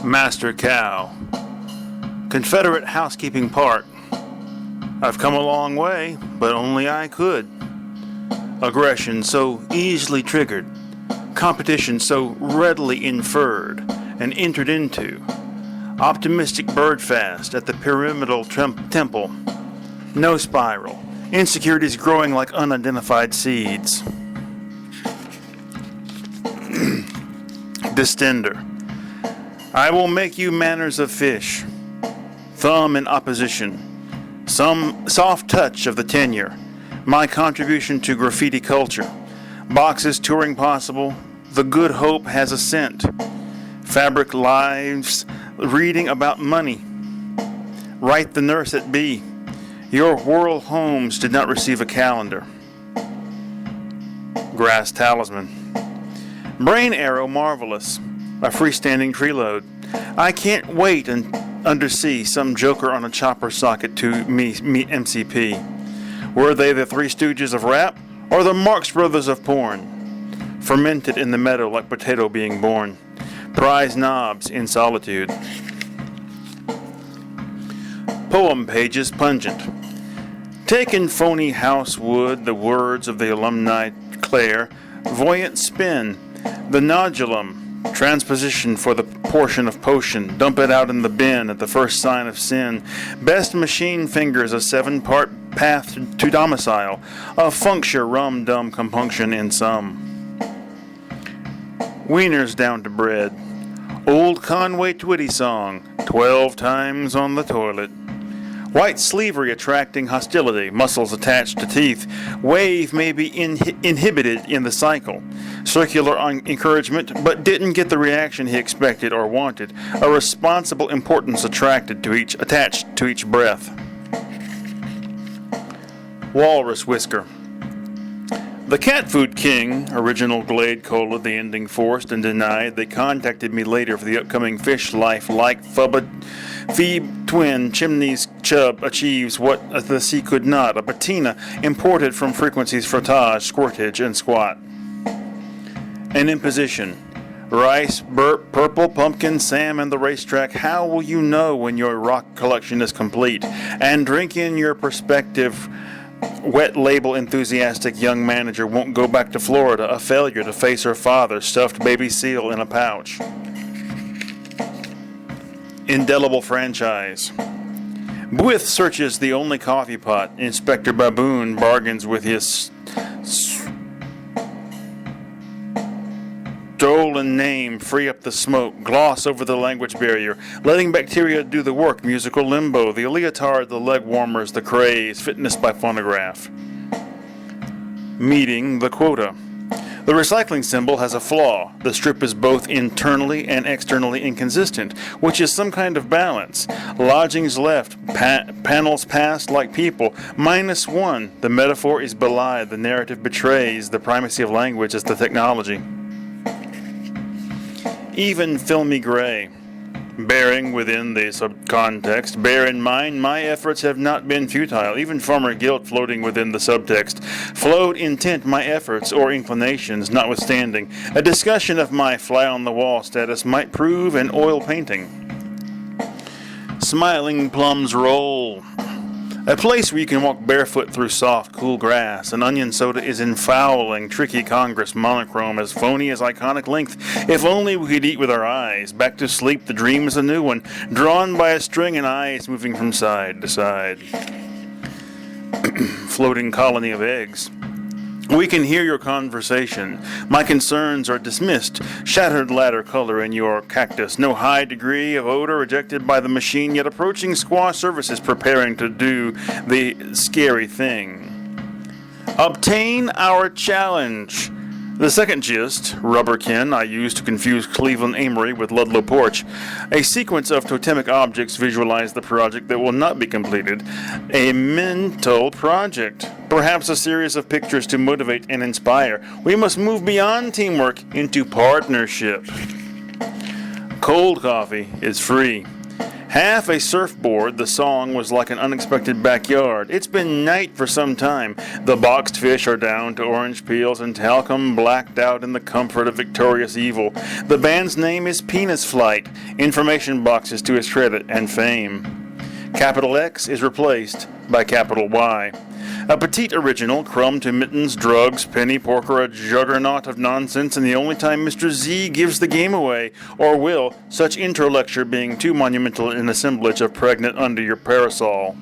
Master Cow. Confederate Housekeeping Park. I've come a long way, but only I could. Aggression so easily triggered. Competition so readily inferred and entered into. Optimistic birdfast at the pyramidal temple. No spiral. Insecurities growing like unidentified seeds. Distender. I will make you manners of fish. Thumb in opposition. Some soft touch of the tenure. My contribution to graffiti culture. Boxes touring possible. The Good Hope has a scent. Fabric lives reading about money. Write the nurse at B. Your World Homes did not receive a calendar. Grass talisman. Brain arrow marvelous. A freestanding tree load. I can't wait and undersea some joker on a chopper socket to me MCP. Were they the Three Stooges of rap or the Marx Brothers of porn? Fermented in the meadow like potato being born. Prize knobs in solitude. Poem pages pungent. Taken phony house wood, the words of the alumni Claire, voyant spin, the nodulum, transposition for the portion of potion, dump it out in the bin at the first sign of sin. Best machine fingers a 7-part path to domicile, a functure rum-dum compunction in some. Wieners down to bread. Old Conway Twitty song, 12 times on the toilet. White sleevery attracting hostility, muscles attached to teeth. Wave may be inhibited in the cycle. Circular encouragement, but didn't get the reaction he expected or wanted. A responsible importance attached to each breath. Walrus whisker. The cat food king, original Glade Cola, the ending forced and denied. They contacted me later for the upcoming fish life like Phoebe twin chimneys chub achieves what the sea could not. A patina imported from frequencies frottage, squirtage, and squat. An imposition. Rice, burp, purple, pumpkin, Sam, and the racetrack. How will you know when your rock collection is complete? And drink in your perspective. Wet label enthusiastic young manager won't go back to Florida, a failure to face her father, stuffed baby seal in a pouch. Indelible franchise. Bwyth searches the only coffee pot. Inspector Baboon bargains with his stolen name, free up the smoke, gloss over the language barrier, letting bacteria do the work, musical limbo, the leotard, the leg warmers, the craze, fitness by phonograph. Meeting the quota. The recycling symbol has a flaw. The strip is both internally and externally inconsistent, which is some kind of balance. Lodgings left, panels passed like people, -1. The metaphor is belied. The narrative betrays the primacy of language as the technology. Even filmy gray. Bearing within the subcontext, bear in mind my efforts have not been futile, even farmer guilt floating within the subtext. Flowed intent my efforts or inclinations notwithstanding. A discussion of my fly-on-the-wall status might prove an oil painting. Smiling plums roll. A place where you can walk barefoot through soft, cool grass. An onion soda is infouling, tricky Congress monochrome, as phony as iconic length. If only we could eat with our eyes. Back to sleep, the dream is a new one, drawn by a string and eyes moving from side to side. Floating colony of eggs. We can hear your conversation. My concerns are dismissed. Shattered ladder color in your cactus. No high degree of odor rejected by the machine, yet approaching squaw services preparing to do the scary thing. Obtain our challenge. The second gist, rubberkin, I used to confuse Cleveland Amory with Ludlow Porch. A sequence of totemic objects visualize the project that will not be completed. A mental project. Perhaps a series of pictures to motivate and inspire. We must move beyond teamwork into partnership. Cold coffee is free. Half a surfboard, the song was like an unexpected backyard. It's been night for some time. The boxed fish are down to orange peels and talcum, blacked out in the comfort of victorious evil. The band's name is Penis Flight. Information boxes to his credit and fame. Capital X is replaced by capital Y. A petite original, crumb to mittens, drugs, penny porker, a juggernaut of nonsense, and the only time Mr. Z gives the game away, or will, such intro lecture being too monumental an assemblage of pregnant under your parasol.